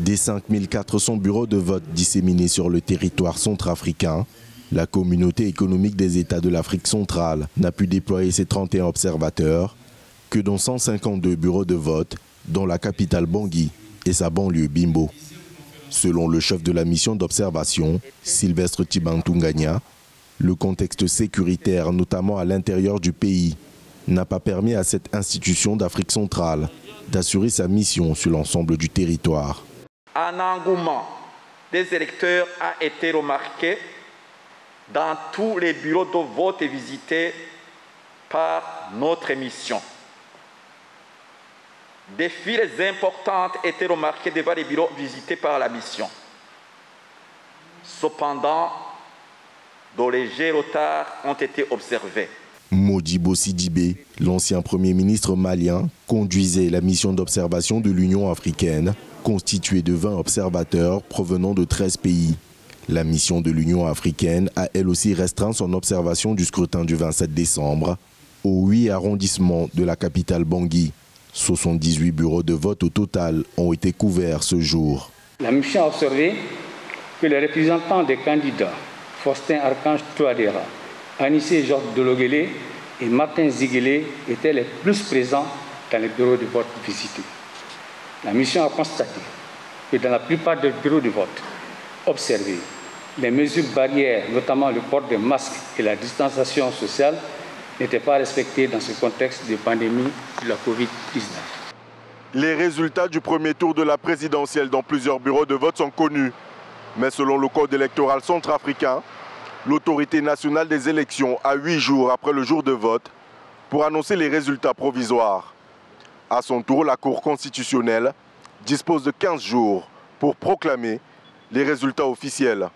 Des 5400 bureaux de vote disséminés sur le territoire centrafricain, la communauté économique des États de l'Afrique centrale n'a pu déployer ses 31 observateurs que dans 152 bureaux de vote, dont la capitale Bangui et sa banlieue Bimbo. Selon le chef de la mission d'observation, Sylvestre Tibantunganya, le contexte sécuritaire, notamment à l'intérieur du pays, n'a pas permis à cette institution d'Afrique centrale d'assurer sa mission sur l'ensemble du territoire. Un engouement des électeurs a été remarqué dans tous les bureaux de vote visités par notre mission. Des files importantes étaient remarquées devant les bureaux visités par la mission. Cependant, de légers retards ont été observés. Modibo Sidibé, l'ancien Premier ministre malien, conduisait la mission d'observation de l'Union africaine, constituée de 20 observateurs provenant de 13 pays. La mission de l'Union africaine a elle aussi restreint son observation du scrutin du 27 décembre aux 8 arrondissements de la capitale Bangui. 78 bureaux de vote au total ont été couverts ce jour. La mission a observé que les représentants des candidats, Faustin Archange Touadéra, Anissé Georges Dologuélé et Martin Ziguélé, étaient les plus présents dans les bureaux de vote visités. La mission a constaté que dans la plupart des bureaux de vote observés, les mesures barrières, notamment le port des masques et la distanciation sociale, n'étaient pas respectées dans ce contexte de pandémie de la Covid-19. Les résultats du premier tour de la présidentielle dans plusieurs bureaux de vote sont connus. Mais selon le code électoral centrafricain, l'autorité nationale des élections a 8 jours après le jour de vote pour annoncer les résultats provisoires. À son tour, la Cour constitutionnelle dispose de 15 jours pour proclamer les résultats officiels.